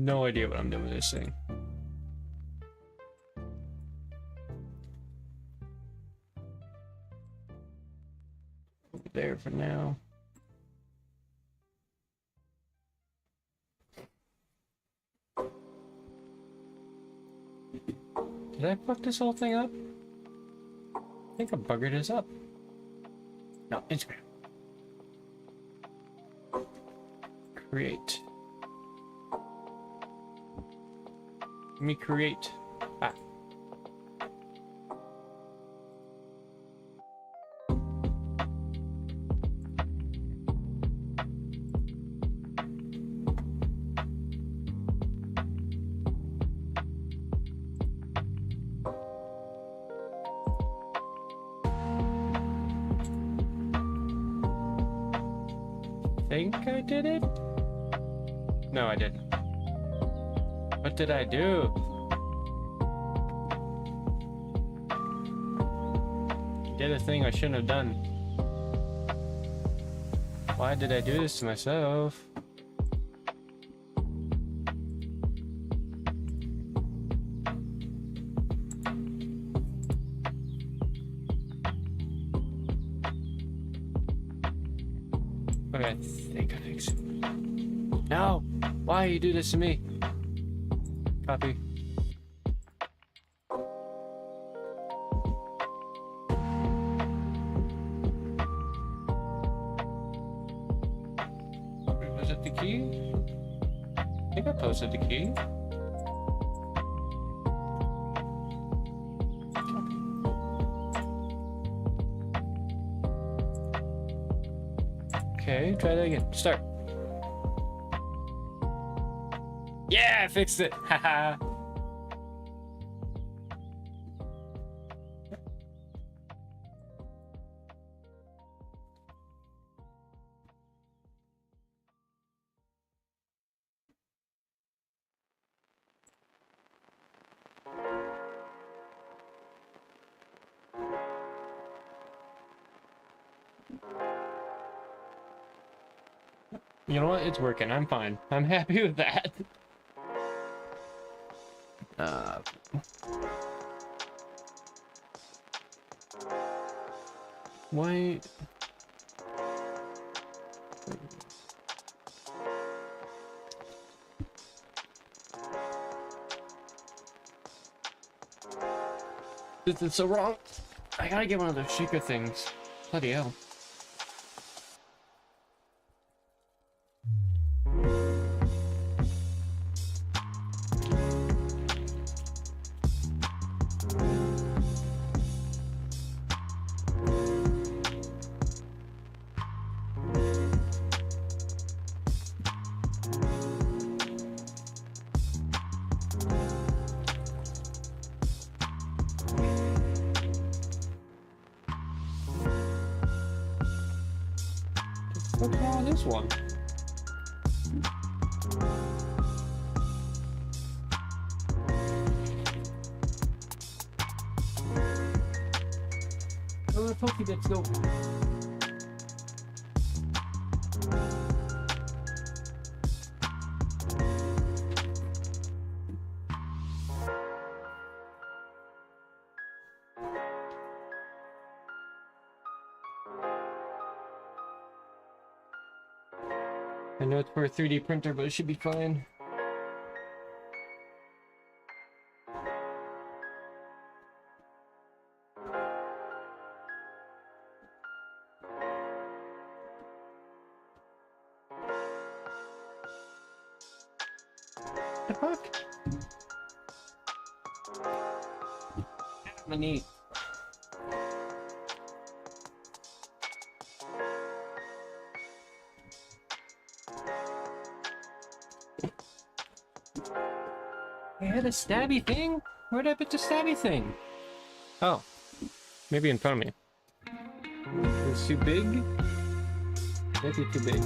No idea what I'm doing with this thing. There for now. Did I fuck this whole thing up? I think I buggered this up. No, Instagram. Create. Let me create. Ah. Think I did it? No, I didn't. What did I do? Did a thing I shouldn't have done. Why did I do this to myself? Okay, I think I fixed it. No! Why you do this to me? Copy. Was it the key? I think I posted the key. Okay, try that again. Start. Yeah, I fixed it. Haha. You know what? It's working. I'm fine. I'm happy with that. Why? This is so wrong. I gotta get one of those shaker things. Bloody hell. What's wrong with this one? Where the Pokey bits go? I know it's for a 3D printer, but it should be fine. The fuck? My knee. I had a stabby thing? Where'd I put the stabby thing? Oh. Maybe in front of me. It's too big? Maybe too big.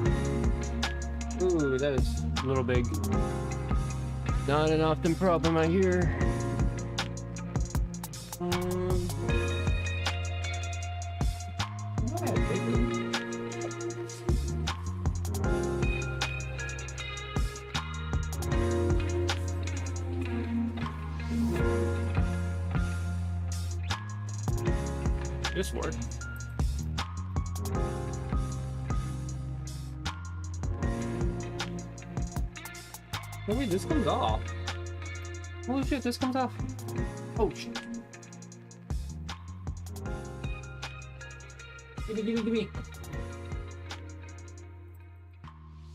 Ooh, that is a little big. Not an often problem, I hear. Yeah, bigger. This work. Oh wait, this comes off. Holy shit, this comes off. Oh shit. Gimme. Wait,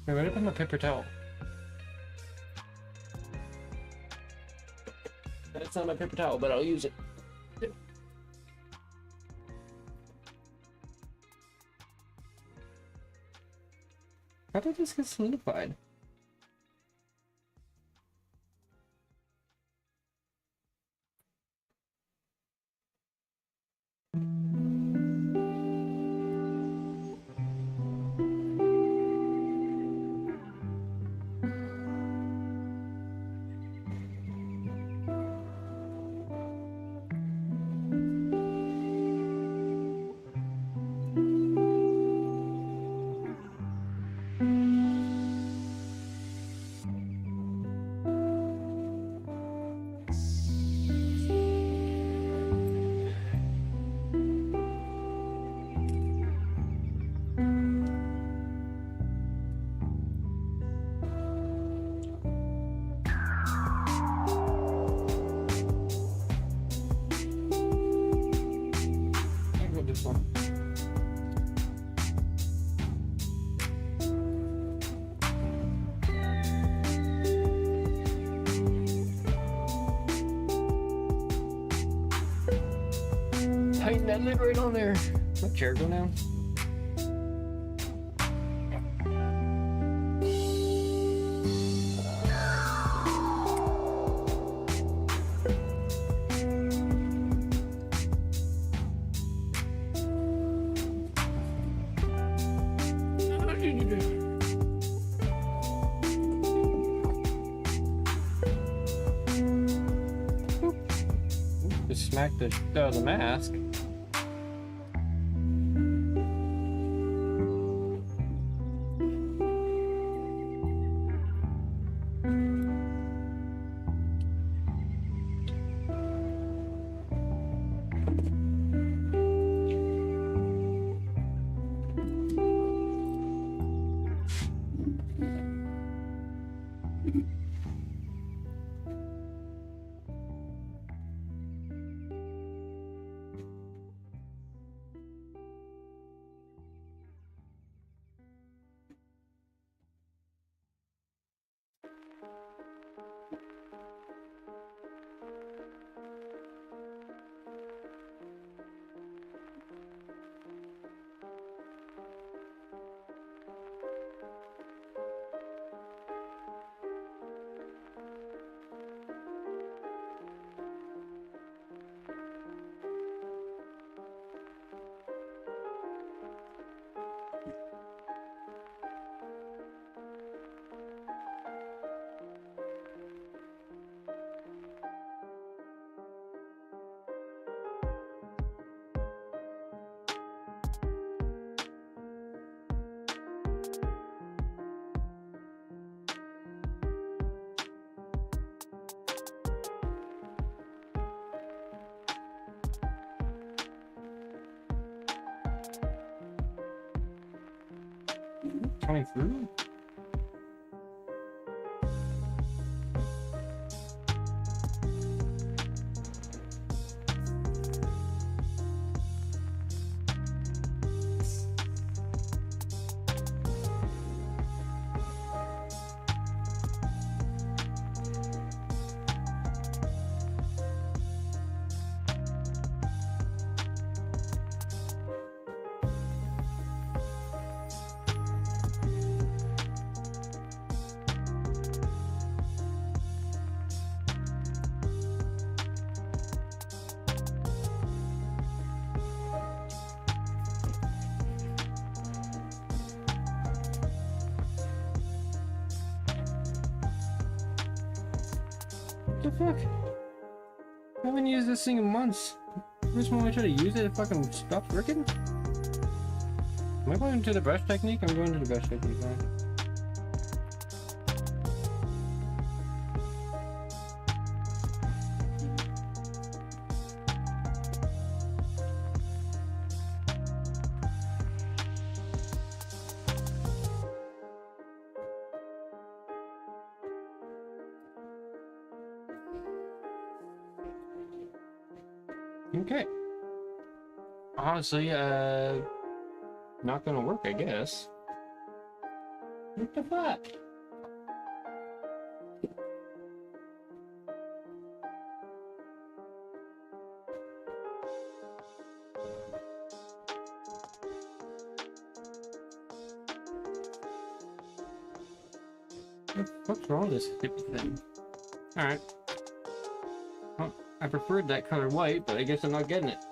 where did I put my paper towel? That's not my paper towel, but I'll use it. How did this get solidified? This one. Tighten that lid right on there. My chair go down. Just smack the shit out of the mask. Coming through? What the fuck? I haven't used this thing in months. First time I try to use it, it fucking stops working? Am I going to the brush technique? I'm going to the brush technique now. Okay. Honestly, not gonna work, I guess. What the fuck? What's wrong with this stupid thing? Alright. Well, I preferred that color white, but I guess I'm not getting it.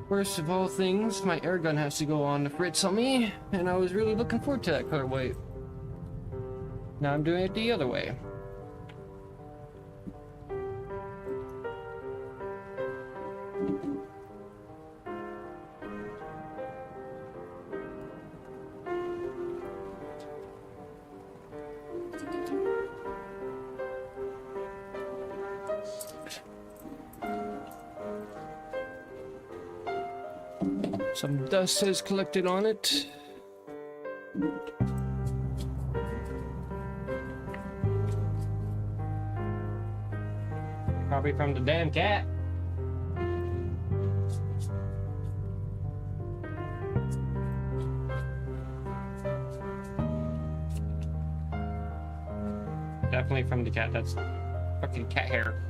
Worst of all things, my air gun has to go on the fritz on me, and I was really looking forward to that color white. Now I'm doing it the other way. Some dust has collected on it. Probably from the damn cat. Definitely from the cat. That's fucking cat hair.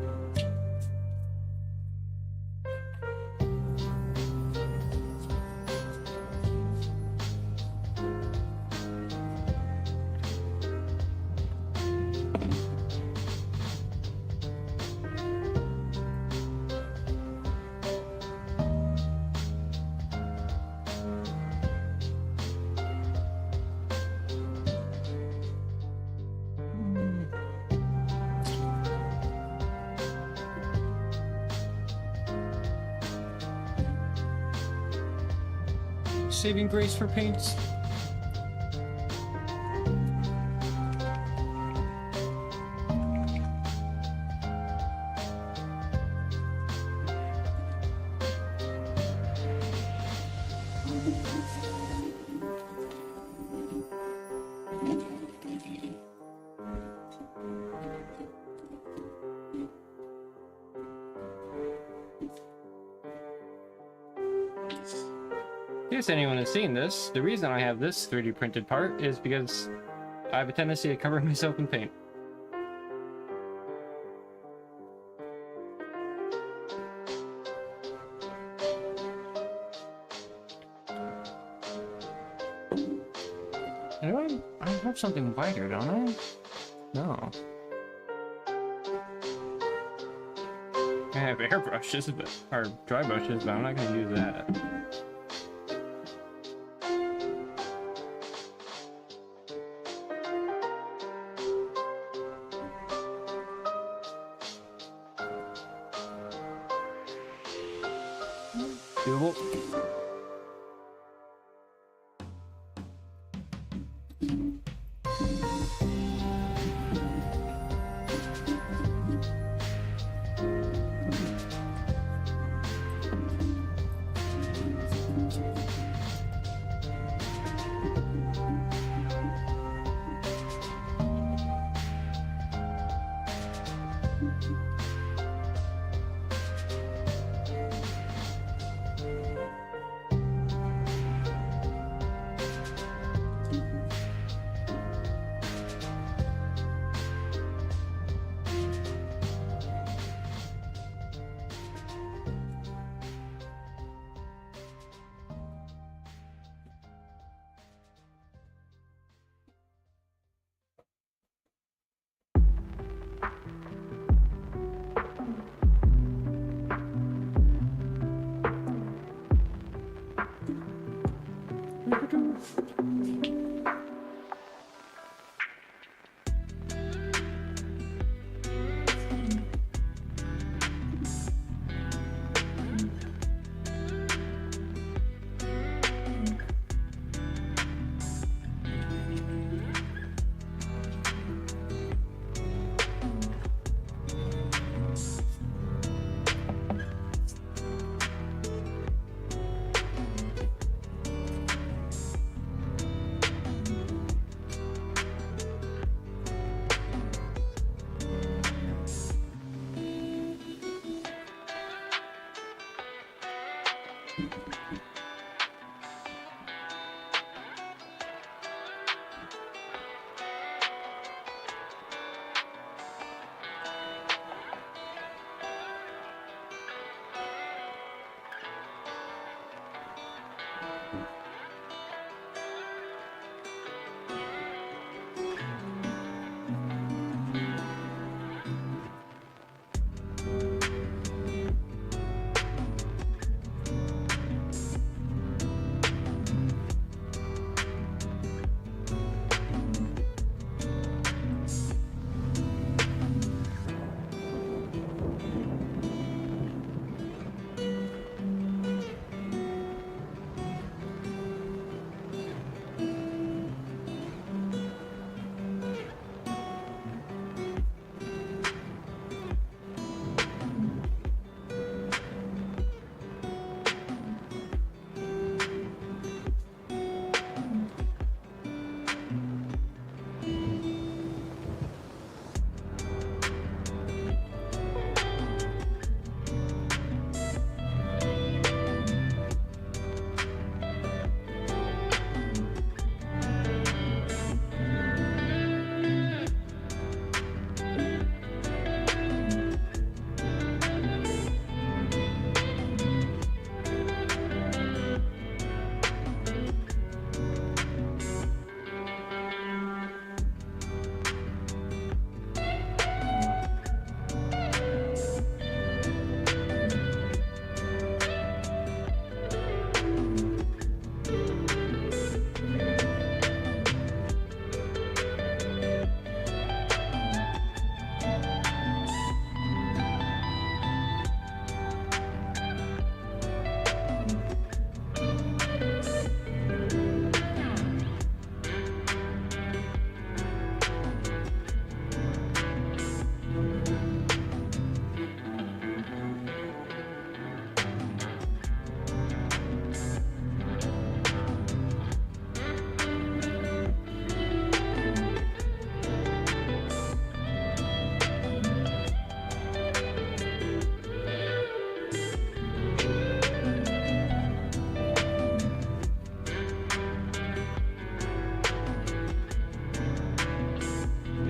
Saving grace for paints. In case anyone has seen this, the reason I have this 3D printed part is because I have a tendency to cover myself in paint. You know, I have something whiter, don't I? No. I have airbrushes, or dry brushes, but I'm not going to use that. Doable.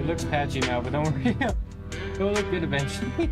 looks patchy now, but don't worry. It'll look good eventually.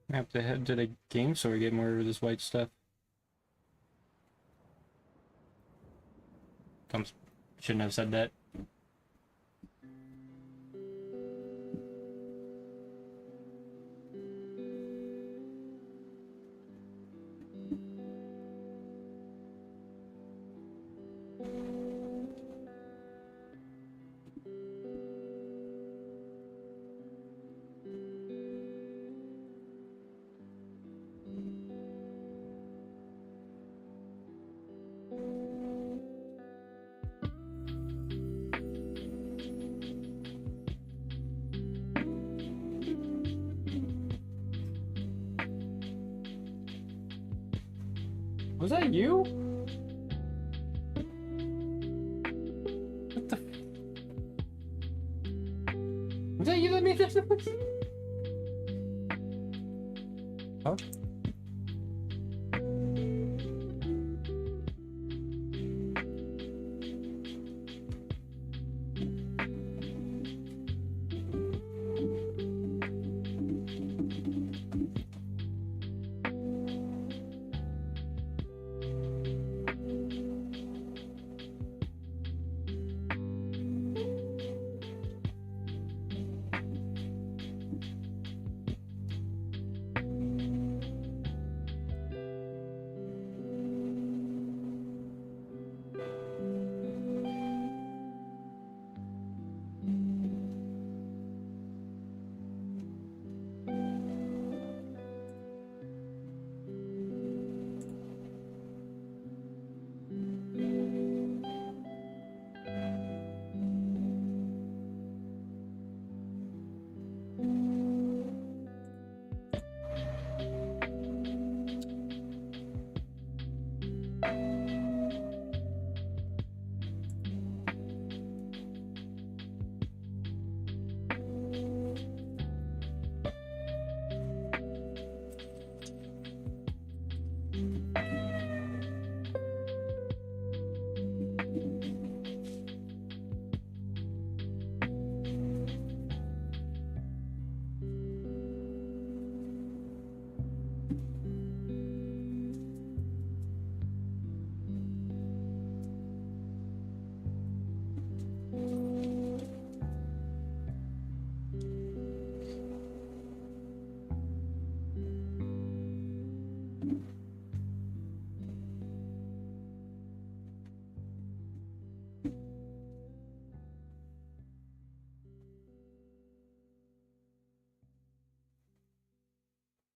I have to head to the game store to get more of this white stuff. Shouldn't have said that. Was that you? What the? Was that you that made that noise? Huh?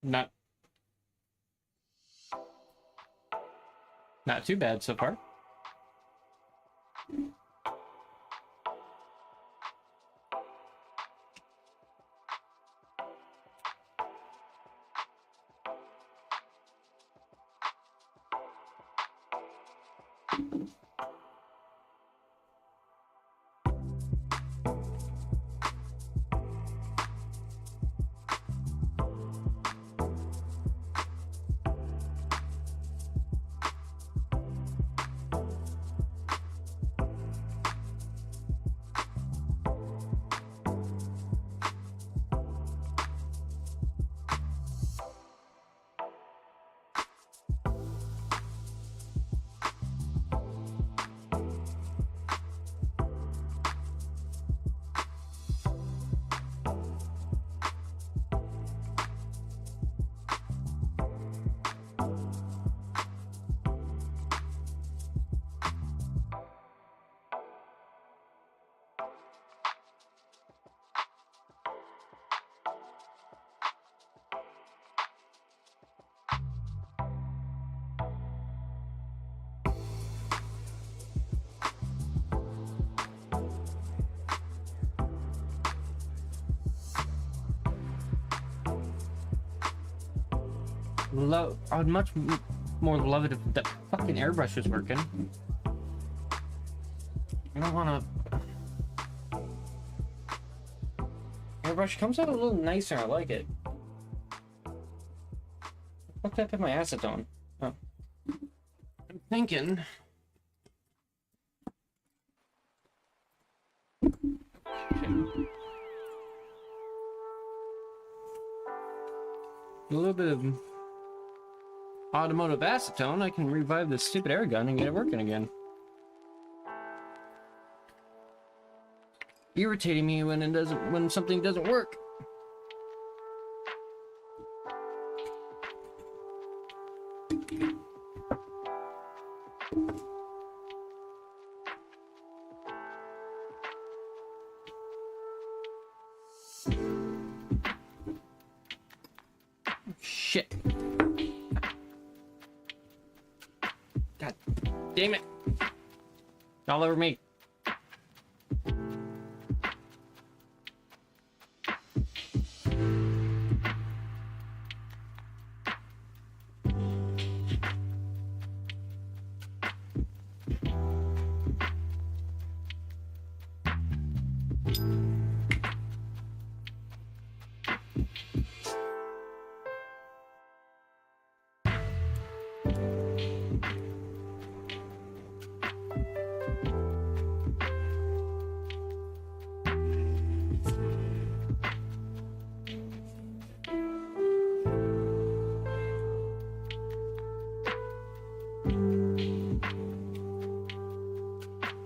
Not too bad so far. I would much more love it if that fucking airbrush was working. I don't want to. Airbrush comes out a little nicer. I like it. Fuck that, put my acetone. Oh. I'm thinking. A little bit of automotive acetone, I can revive this stupid air gun and get it working again. Irritating me when something doesn't work. Shit. God damn it. All over me.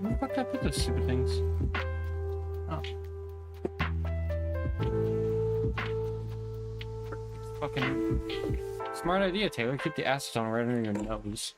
Where the fuck did I put those stupid things? Oh. Fucking smart idea, Taylor. Keep the acetone right under your nose.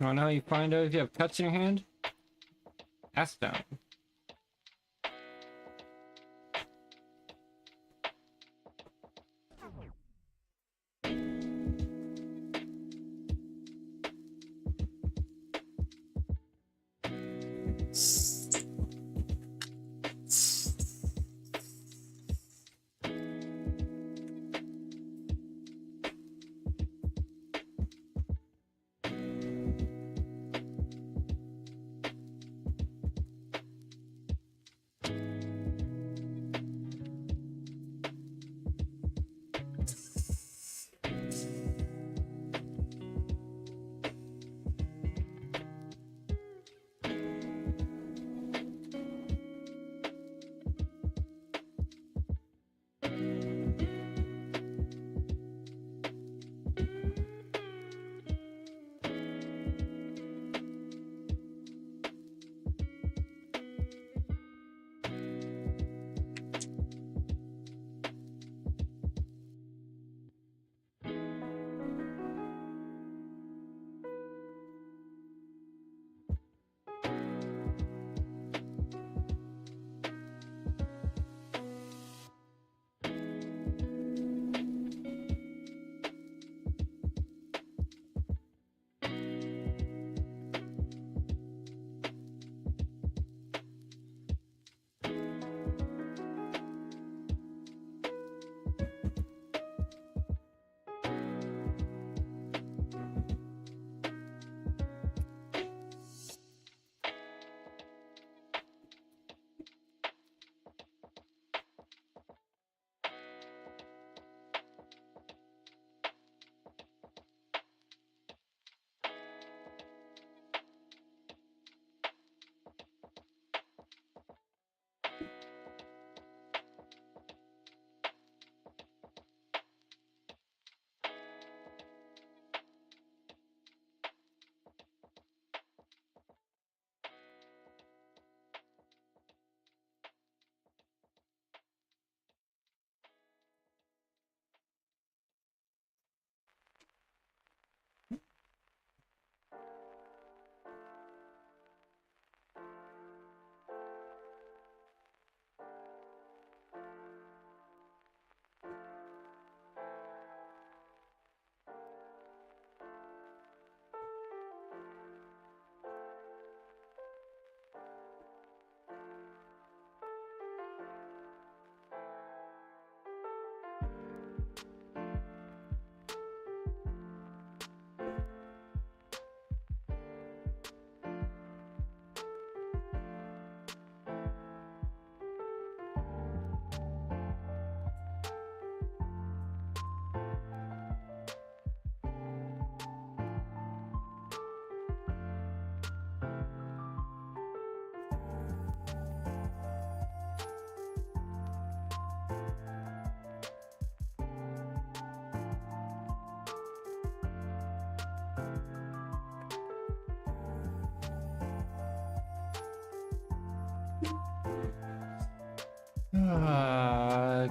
You wanna know how you find out if you have cuts in your hand? Ask them.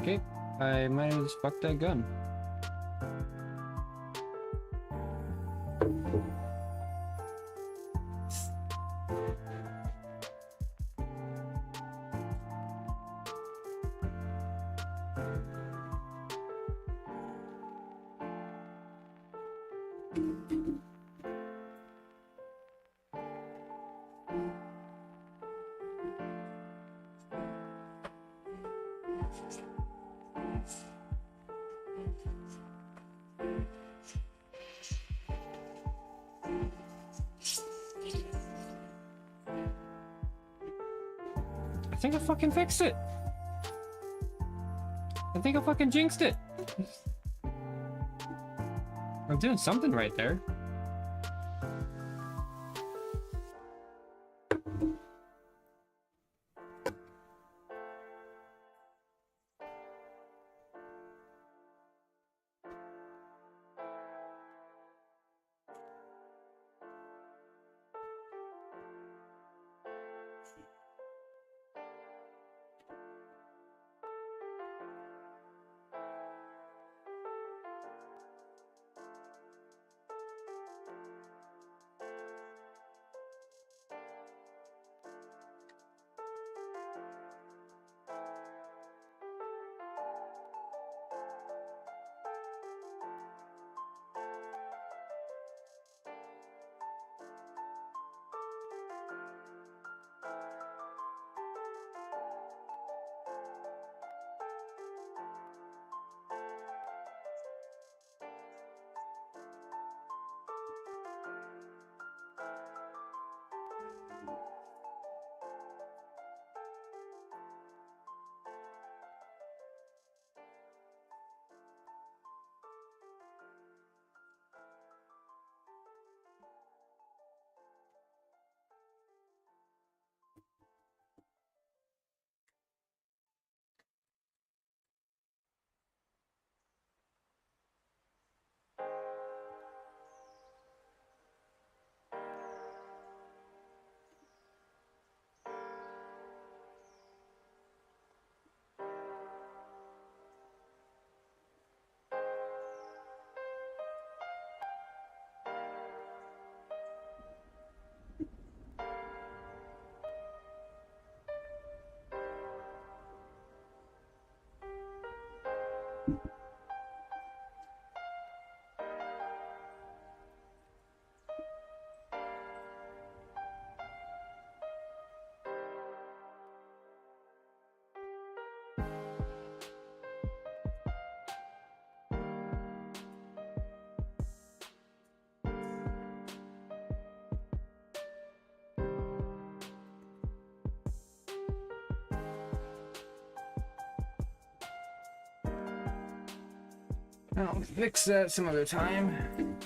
Okay, I might as fuck that gun. I think I fucking fixed it. I think I fucking jinxed it. I'm doing something right there. I'll fix that some other time.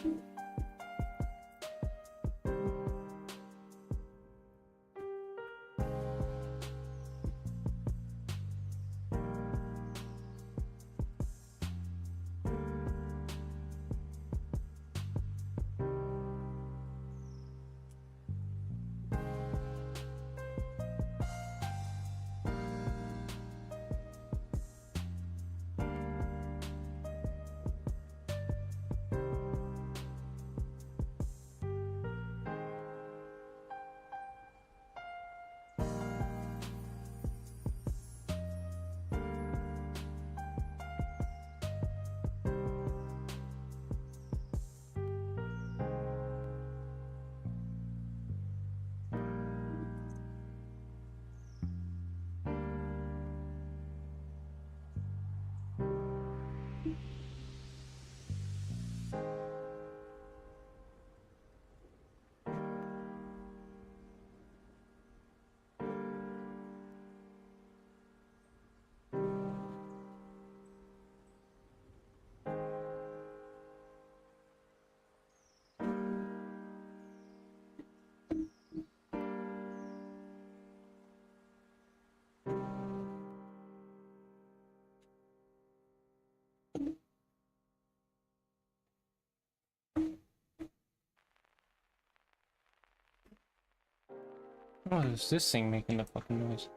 What is this thing making the fucking noise?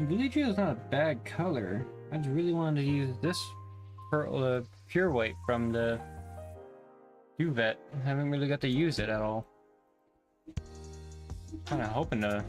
Blue Jay is not a bad color. I just really wanted to use this pure white from the Duvet. I haven't really got to use it at all. Kind of hoping to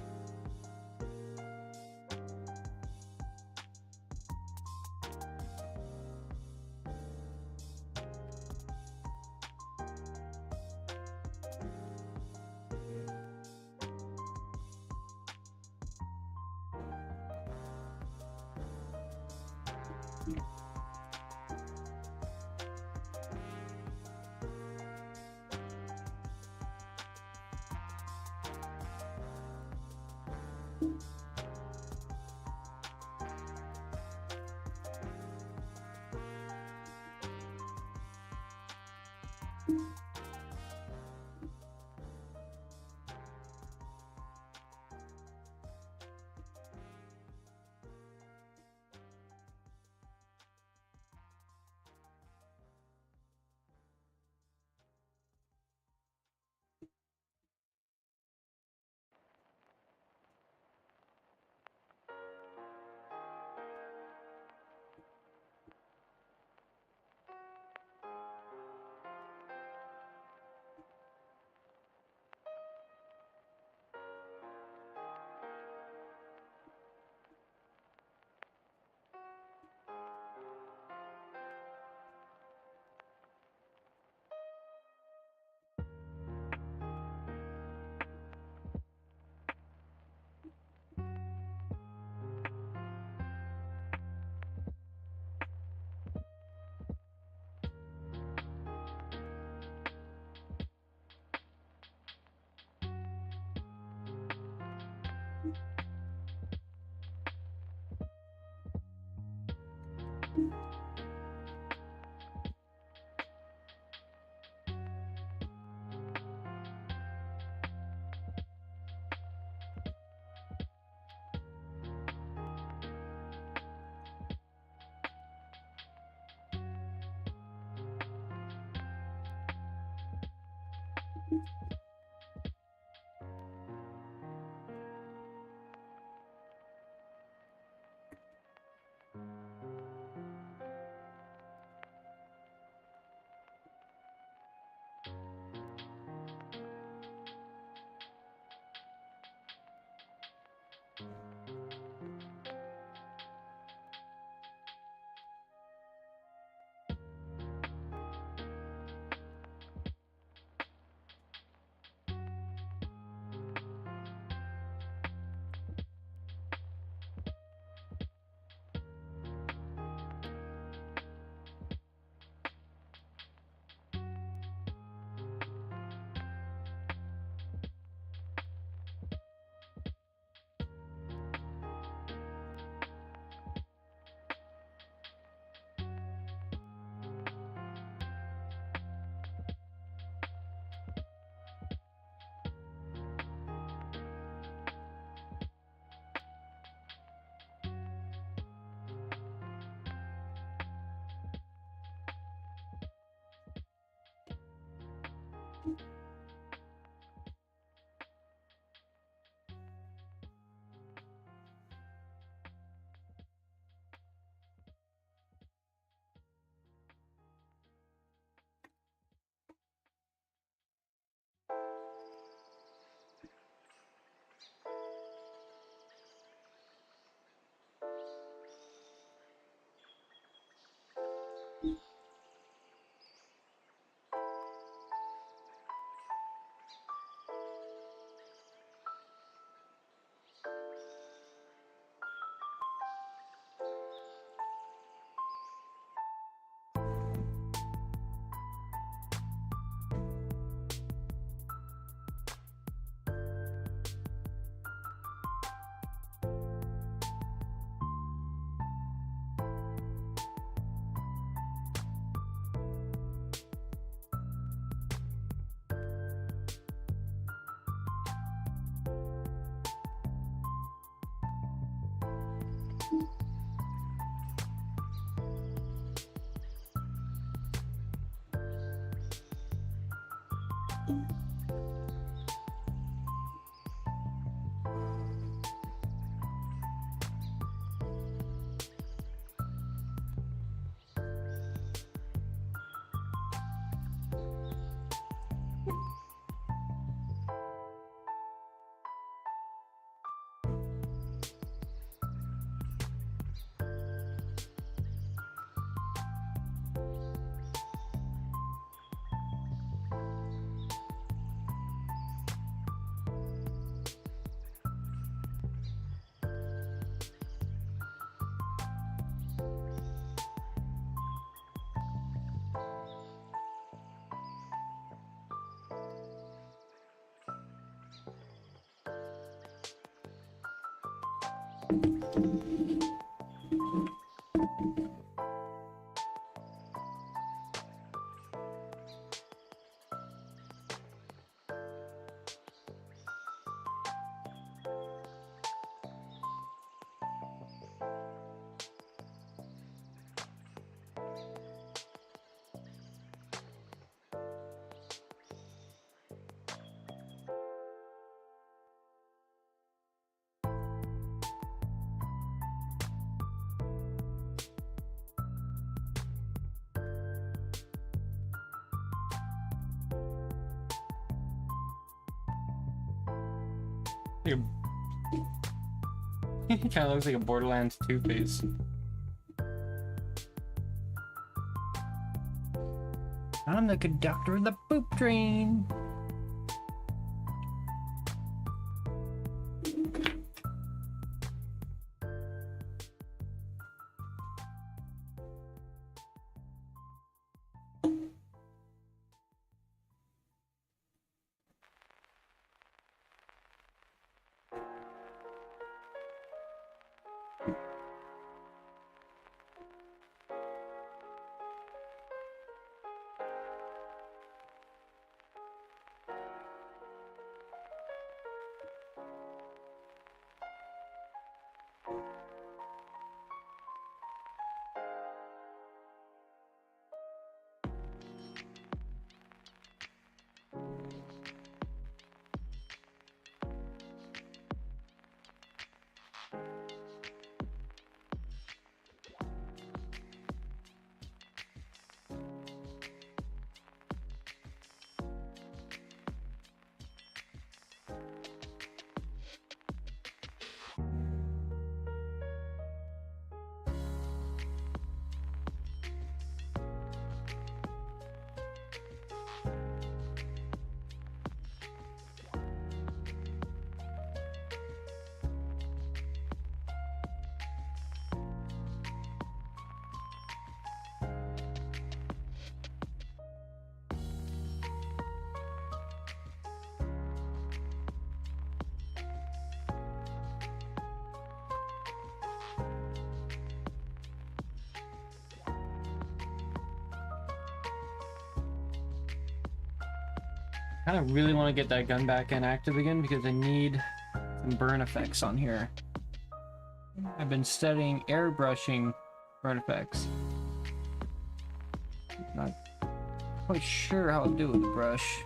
He kind of looks like a Borderlands 2 face. I'm the conductor of the poop train. I kind of really want to get that gun back in active again because I need some burn effects on here. I've been studying airbrushing burn effects. Not quite sure how to do it with the brush.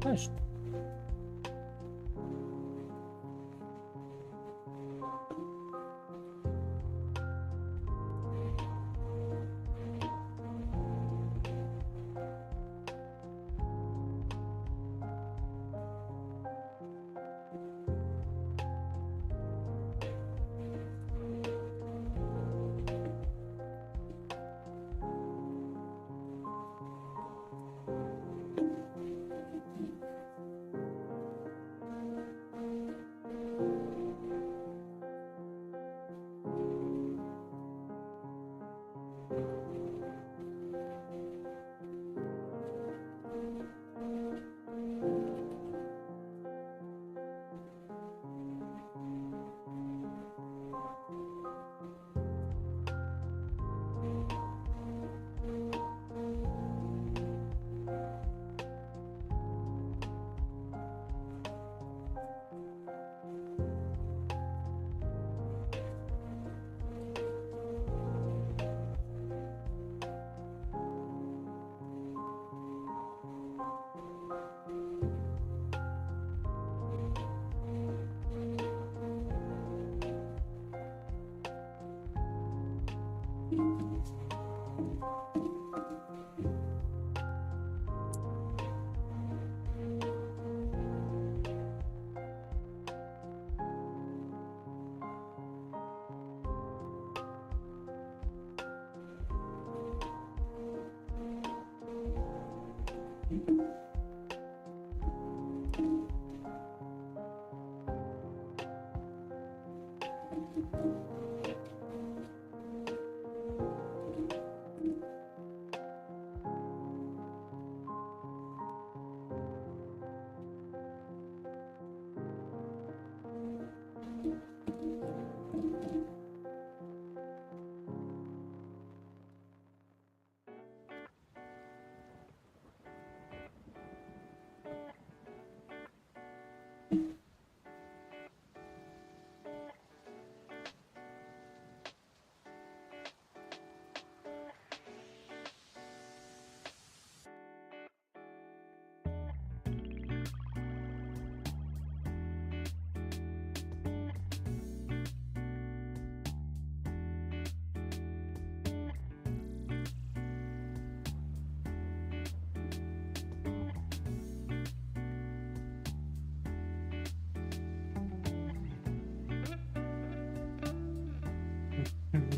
Nice.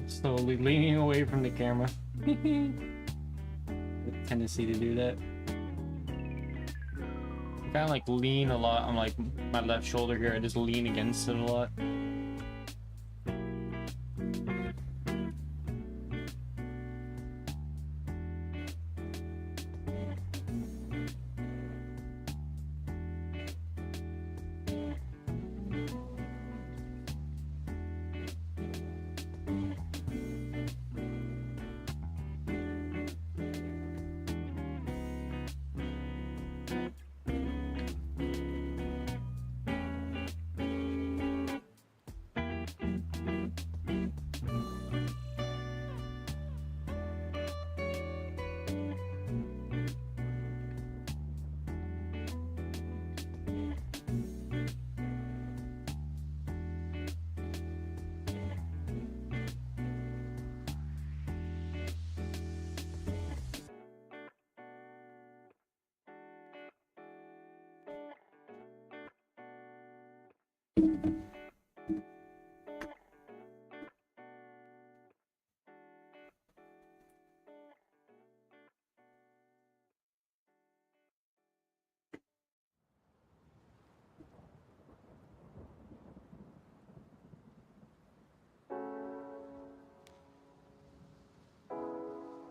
Slowly leaning away from the camera. The tendency to do that. I kind of like lean a lot on like my left shoulder here. I just lean against it a lot.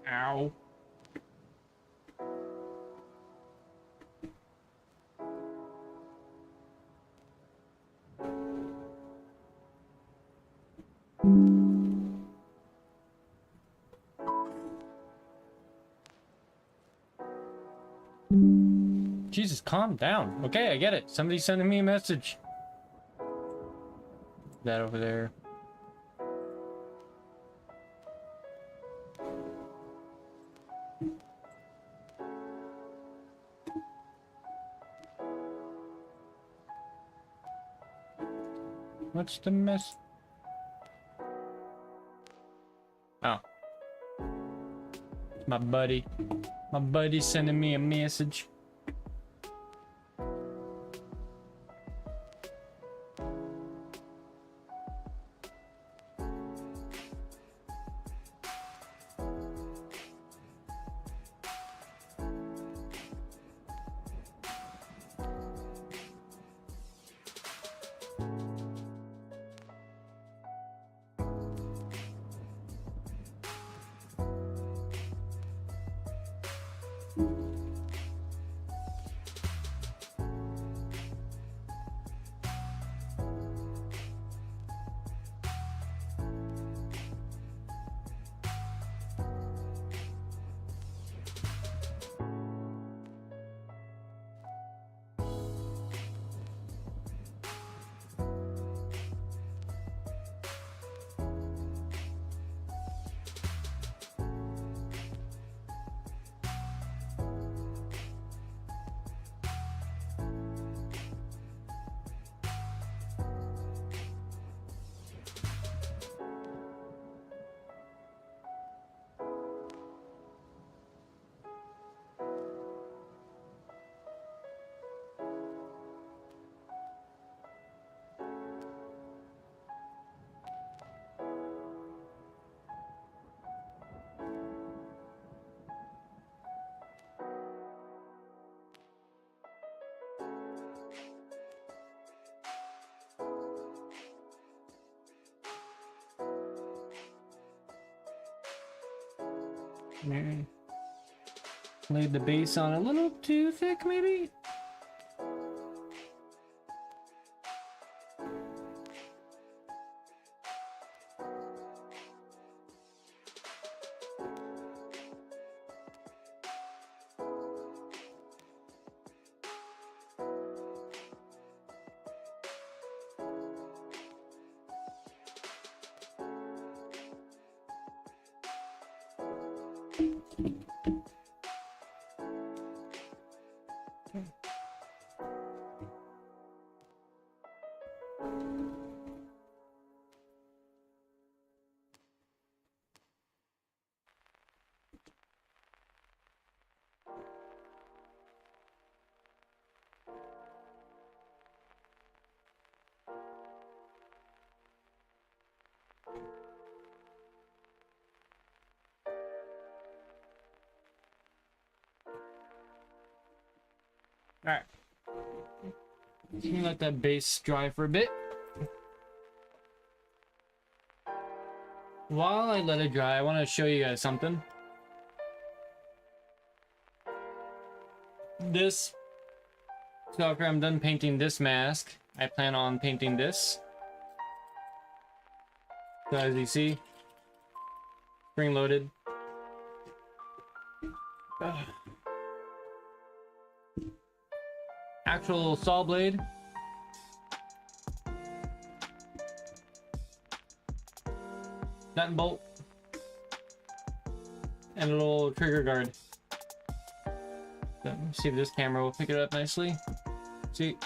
Ow. Jesus, calm down. Okay, I get it. Somebody's sending me a message. That over there. What's the mess? Oh. My buddy. My buddy's sending me a message. Laid the base on a little too thick, maybe? Alright. Let me let that base dry for a bit. While I let it dry, I want to show you guys something. This, so after I'm done painting this mask, I plan on painting this. So as you see, spring loaded. Actual saw blade. Nut and bolt. And a little trigger guard. So, let's see if this camera will pick it up nicely. See,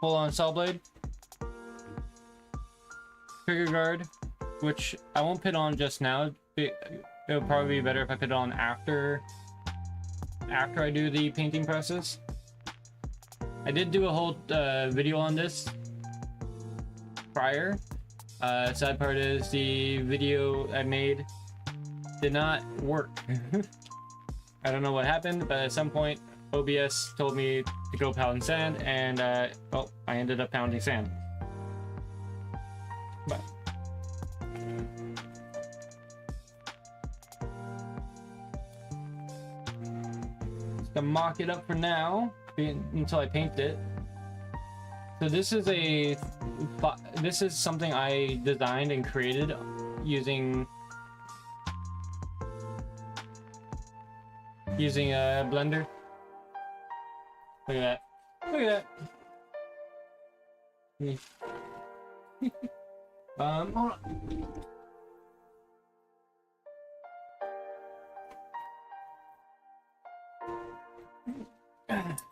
full on saw blade. Trigger guard, which I won't put on just now. It'll probably be better if I put it on after I do the painting process. I did do a whole video on this prior. Sad part is the video I made did not work. I don't know what happened, but at some point OBS told me to go pound sand, and well, I ended up pounding sand. But just gonna mock it up for now until I paint it. So this is something I designed and created using a blender. Look at that. Look at that. Hold on.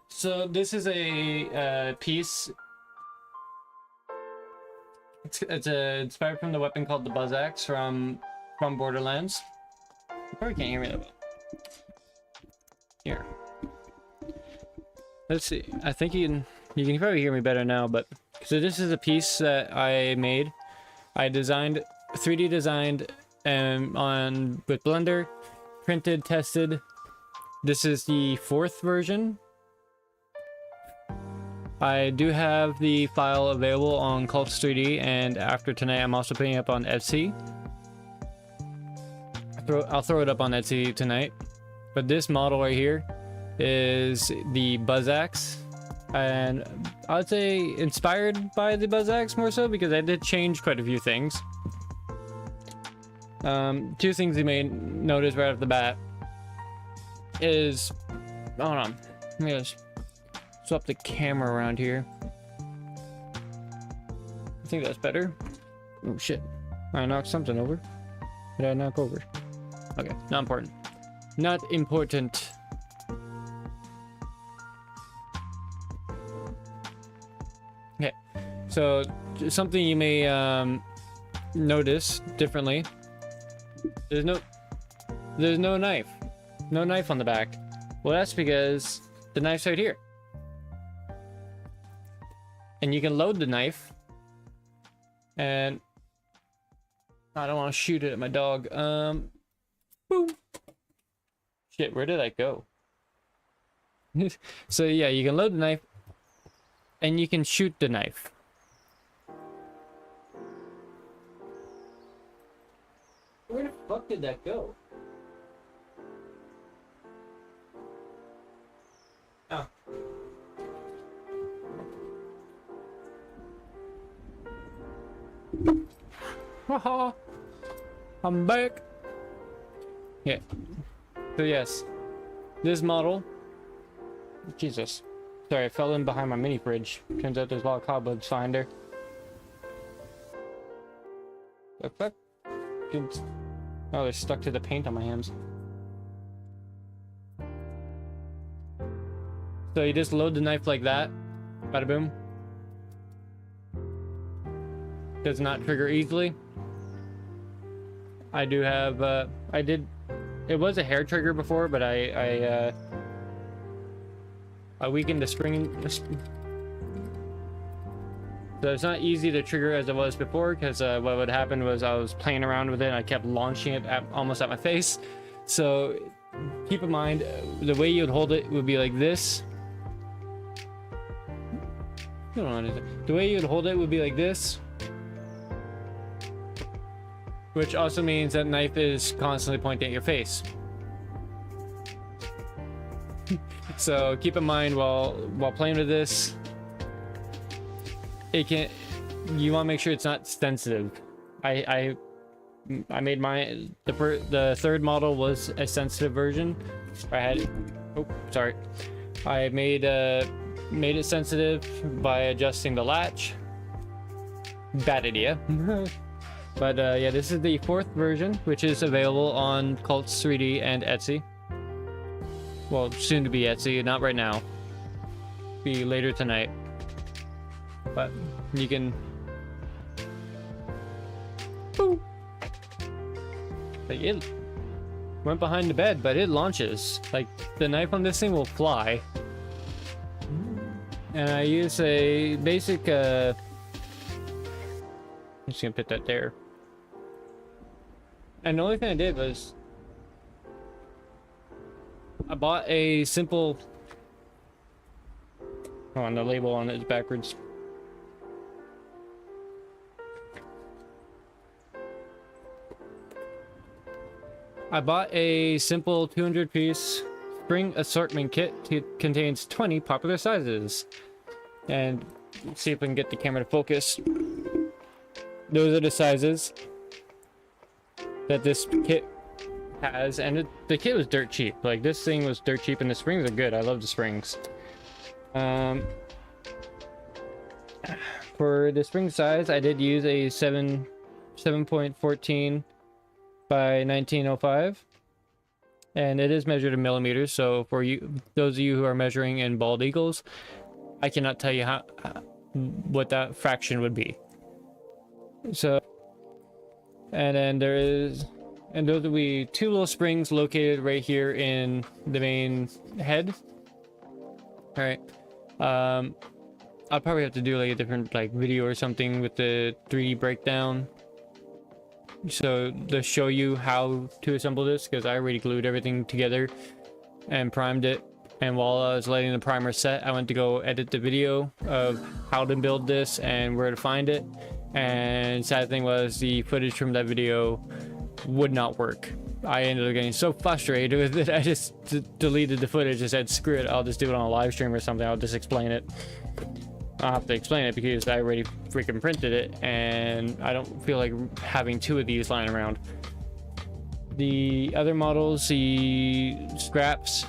So this is a piece It's inspired from the weapon called the Buzz Axe from Borderlands. You probably can't hear me that well. Here. Let's see. I think you can probably hear me better now, but so this is a piece that I made. I designed 3D designed with Blender, printed, tested. This is the 4th version. I do have the file available on Cults 3D, and after tonight I'm also putting it up on Etsy. I'll throw it up on Etsy tonight. But this model right here is the Buzz Axe, and I would say inspired by the Buzz Axe more so because I did change quite a few things. 2 things you may notice right off the bat is, hold on, let me just swap the camera around here. I think that's better. Oh shit, I knocked something over. What did I knock over? Okay, not important. Not important. Okay, so something you may notice differently. There's no knife. No knife on the back. Well, that's because the knife's right here. And you can load the knife. And I don't want to shoot it at my dog. Boom. Shit, where did that go? So yeah, you can load the knife and you can shoot the knife. Where the fuck did that go? Oh. Haha. I'm back. Yeah. So yes, this model. Jesus. Sorry, I fell in behind my mini fridge. Turns out there's a lot of cobwebs flying there. The fuck? Oh, they're stuck to the paint on my hands. So you just load the knife like that. Bada boom. Does not trigger easily. I do have, it was a hair trigger before, but I weakened the spring. So it's not easy to trigger as it was before, because what would happen was I was playing around with it and I kept launching it almost at my face. So keep in mind, the way you would hold it would be like this. The way you would hold it would be like this. Which also means that knife is constantly pointing at your face. So keep in mind while playing with this, you want to make sure it's not sensitive. I made mine, the 3rd model was a sensitive version. I made it sensitive by adjusting the latch. Bad idea. But yeah, this is the 4th version, which is available on Cults 3D and Etsy. Well, soon to be Etsy, not right now. Be later tonight. But you can... Boom! Like, it went behind the bed, but it launches. Like, the knife on this thing will fly. And I use a basic, I'm just gonna put that there. And the only thing I did was I bought a simple... Oh, and the label on it is backwards. I bought a simple 200-piece spring assortment kit. It contains 20 popular sizes. And let's see if we can get the camera to focus. Those are the sizes that this kit has, and the kit was dirt cheap. Like, this thing was dirt cheap, and the springs are good. I love the springs. For the spring size, I did use a 7.14 by 1905, and it is measured in millimeters. So for you, those of you who are measuring in bald eagles, I cannot tell you what that fraction would be. So, and then there is, and those will be 2 little springs located right here in the main head. All right. I'll probably have to do like a different like video or something with the 3D breakdown, so to show you how to assemble this, because I already glued everything together and primed it. And while I was letting the primer set, I went to go edit the video of how to build this and where to find it. And sad thing was, the footage from that video would not work. I ended up getting so frustrated with it, I just deleted the footage and said, screw it, I'll just do it on a live stream or something. I'll just explain it. I'll have to explain it because I already freaking printed it, and I don't feel like having 2 of these lying around. The other models, the scraps,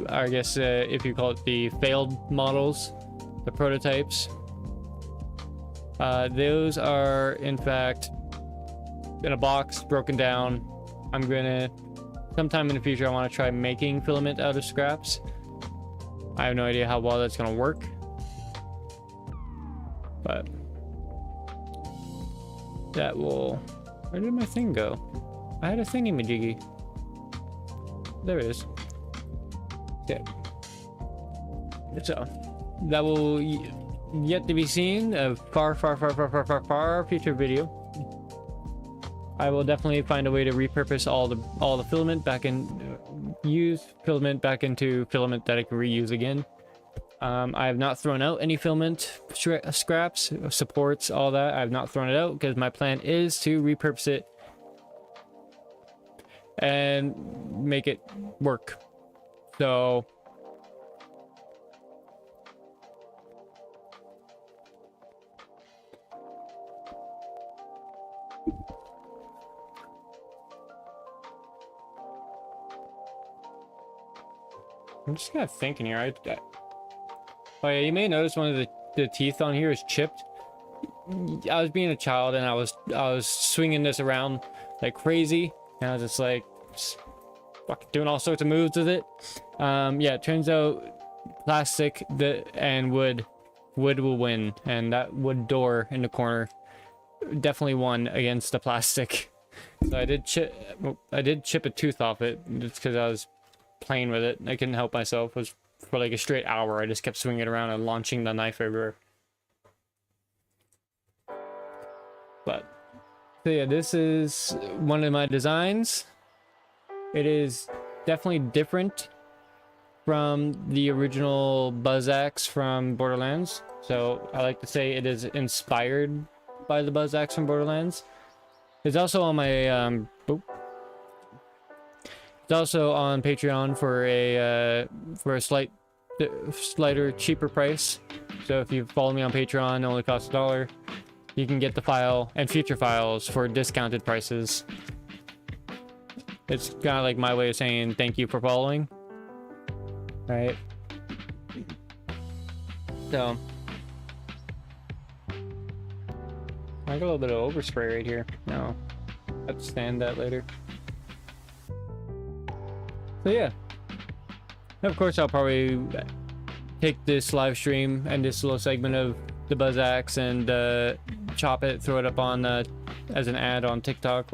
I guess if you call it the failed models, the prototypes, those are in fact in a box, broken down. I'm gonna, sometime in the future, I want to try making filament out of scraps. I have no idea how well that's gonna work, but that will... Where did my thing go? I had a thingy-majiggy. There it is. Okay. So that will yet to be seen. A far future video. I will definitely find a way to repurpose all the filament back in, use filament back into filament that I can reuse again. I have not thrown out any filament scraps, supports, all that. I have not thrown it out because my plan is to repurpose it and make it work. So I'm just kind of thinking here. Oh yeah, you may notice one of the teeth on here is chipped. I was being a child and I was swinging this around like crazy, and I was just like fucking doing all sorts of moves with it. Yeah, it turns out plastic and wood will win, and that wood door in the corner definitely won against the plastic. So I did chip a tooth off it just because I was playing with it. I couldn't help myself. It was for like a straight hour. I just kept swinging it around and launching the knife everywhere. But so yeah, this is one of my designs. It is definitely different from the original Buzz Axe from Borderlands. So I like to say it is inspired by the Buzz Axe from Borderlands. It's also on my it's also on Patreon for a slighter cheaper price. So if you follow me on Patreon, it only costs $1. You can get the file and future files for discounted prices. It's kind of like my way of saying thank you for following. Right? So I got a little bit of overspray right here. No, I have to stand that later. So yeah, of course I'll probably take this live stream and this little segment of the Buzz Axe and chop it, throw it up on as an ad on TikTok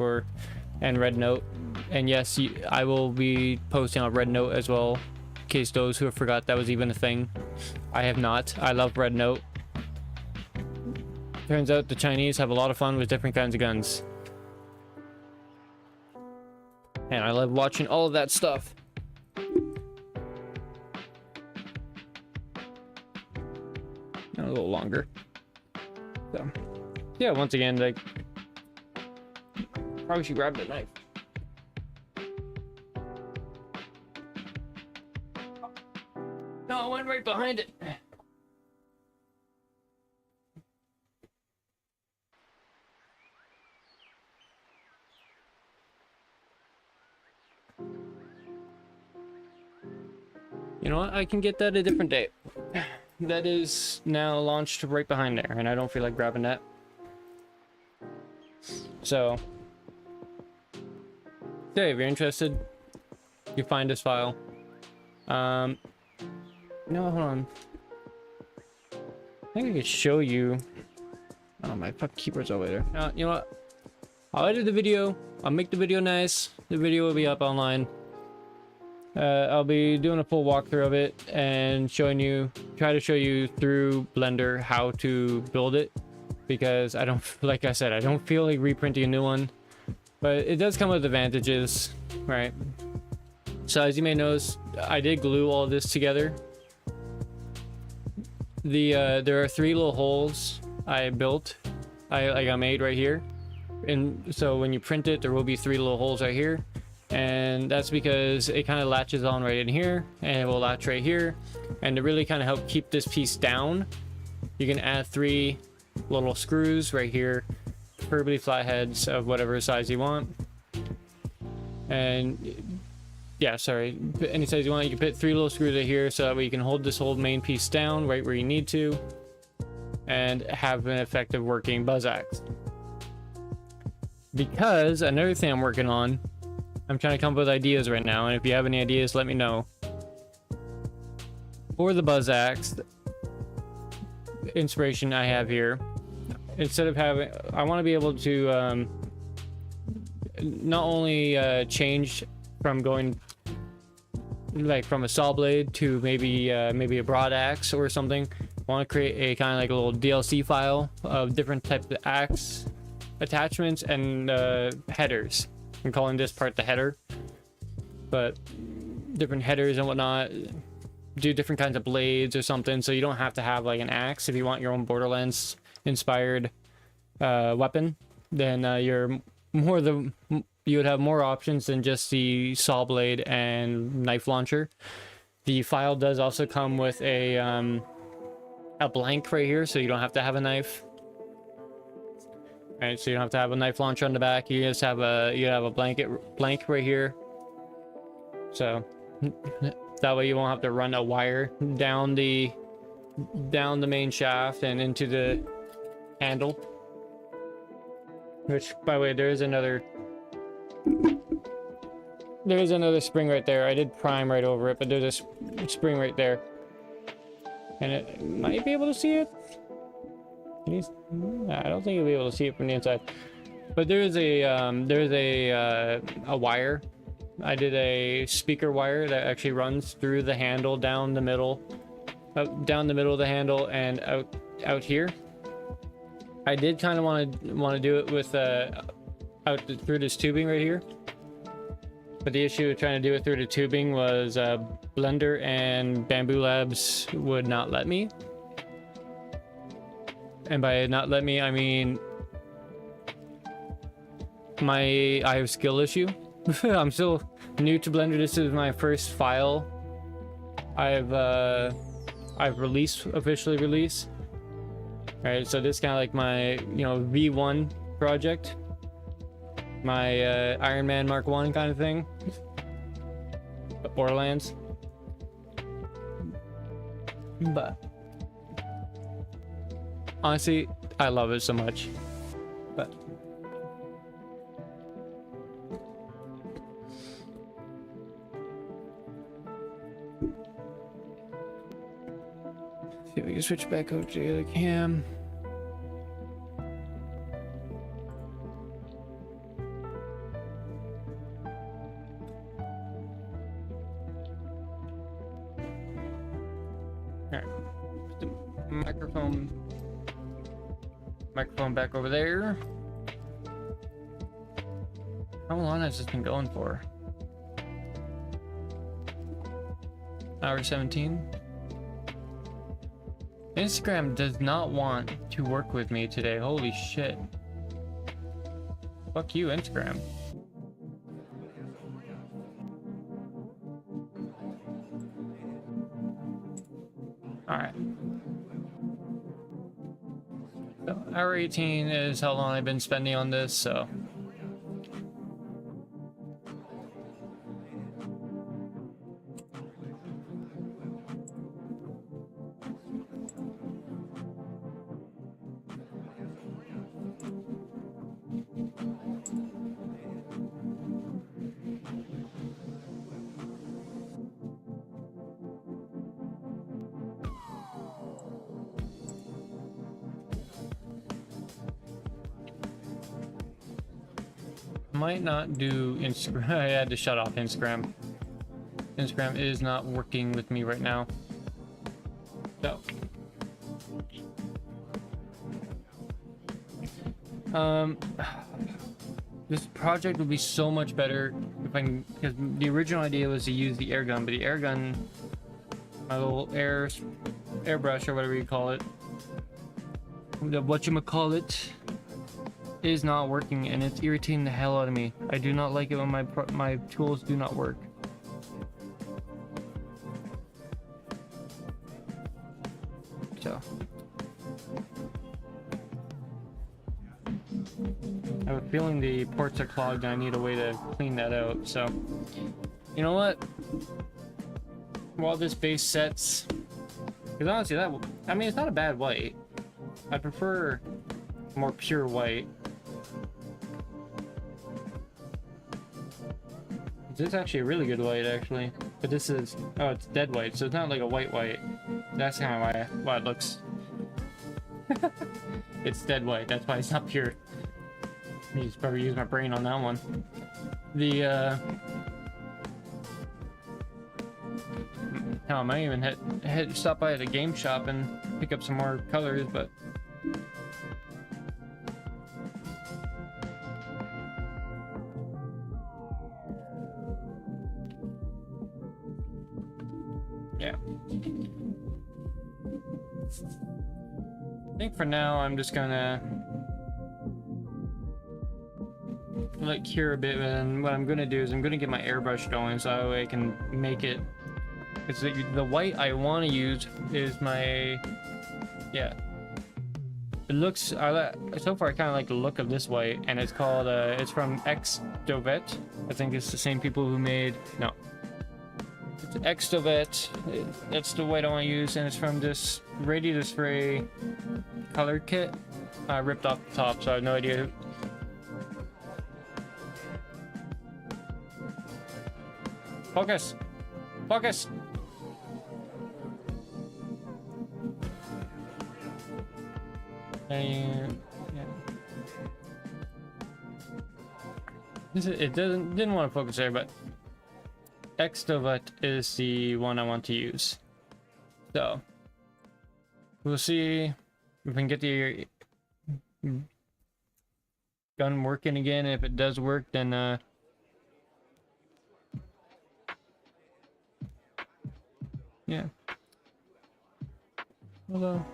and Red Note. And yes, I will be posting on Red Note as well, in case those who have forgot that was even a thing. I have not. I love Red Note. Turns out the Chinese have a lot of fun with different kinds of guns. And I love watching all of that stuff. A little longer. So, yeah, once again, like, probably should grab the knife. No, I went right behind it. You know what? I can get that a different day. That is now launched right behind there, and I don't feel like grabbing that. So, yeah, if you're interested, you find this file. No, hold on. I think I could show you Oh, my fucking keyboard's over there. You know what? I'll edit the video. I'll make the video nice. The video will be up online. I'll be doing a full walkthrough of it and try to show you through Blender how to build it, because I don't, like I said, I don't feel like reprinting a new one, but it does come with advantages, right? So as you may notice, I did glue all this together. There are 3 little holes I built, I made right here, and so when you print it, there will be 3 little holes right here. And that's because it kind of latches on right in here, and it will latch right here. And to really kind of help keep this piece down, you can add 3 little screws right here, preferably flatheads of whatever size you want. And yeah, sorry, any size you want. You can put 3 little screws right here, so that way you can hold this whole main piece down right where you need to, and have an effective working buzz axe. Because another thing I'm working on, I'm trying to come up with ideas right now, and if you have any ideas, let me know. For the buzz axe inspiration I have here, instead of having, I want to be able to not only change from going like from a saw blade to maybe a broad axe or something. I want to create a kind of like a little DLC file of different types of axe attachments and headers. I'm calling this part the header, but different headers and whatnot, do different kinds of blades or something, so you don't have to have like an axe. If you want your own Borderlands inspired weapon, then you would have more options than just the saw blade and knife launcher. The file does also come with a blank right here, so you don't have to have a knife. Right, so you don't have to have a knife launcher on the back. You just have a blank right here. So that way you won't have to run a wire down the main shaft and into the handle. Which, by the way, there is another spring right there. I did prime right over it, but there's a spring right there, and it might be able to see it. I don't think you'll be able to see it from the inside, but there's a wire. I did a speaker wire that actually runs through the handle down the middle of the handle and out here. I did kind of want to do it with out through this tubing right here, but the issue with trying to do it through the tubing was Blender and Bamboo Labs would not let me. And by not let me, I mean I have a skill issue. I'm still new to Blender. This is my first file I've officially released. All right, so this is kind of like my V1 project, my Iron Man Mark 1 kind of thing, Borderlands. But honestly, I love it so much. But see if we can switch back over to the other cam. Alright. Put the microphone back over there. How long has this been going for? Hour 17. Instagram does not want to work with me today. Holy shit. Fuck you, Instagram. Alright. So, hour 18 is how long I've been spending on this, so. Might not do Instagram. I had to shut off Instagram. Instagram is not working with me right now. So. This project would be so much better if I can, because the original idea was to use the air gun, but the air gun, my little airbrush or whatever you call it, whatchamacallit, is not working, and it's irritating the hell out of me. I do not like it when my tools do not work. So. I have a feeling the ports are clogged and I need a way to clean that out, so you know what, while this base sets, because honestly I mean it's not a bad white. I prefer more pure white. This is actually a really good white actually, but this is, oh, it's dead white, so it's not like a white. That's kind of why it looks it's dead white, that's why it's not pure. I need to probably use my brain on that one. The I might even stop by at a game shop and pick up some more colors, but yeah. I think for now I'm just gonna let it cure a bit, and what I'm gonna do is I'm gonna get my airbrush going so that way I can make it, because the white I want to use is my, yeah, it looks, so far I kind of like the look of this white, and it's called it's from Extovet. I think it's the same people who made, no, it's Extovet. That's the white I want to use, and it's from this ready to spray color kit. I ripped off the top, so I have no idea. Focus! Focus! Yeah. It didn't want to focus there, but Extovat is the one I want to use. So we'll see if we can get the gun working again. If it does work, then yeah. Although,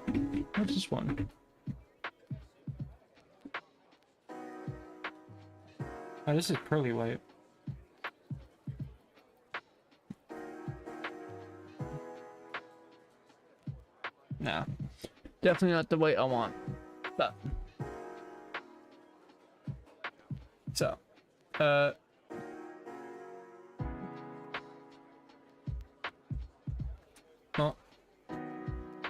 what's this one? Oh, this is pearly white. No, definitely not the white I want. But so, well,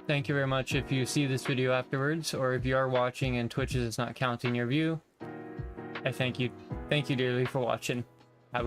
thank you very much if you see this video afterwards, or if you are watching and Twitch is not counting your view. I thank you dearly for watching.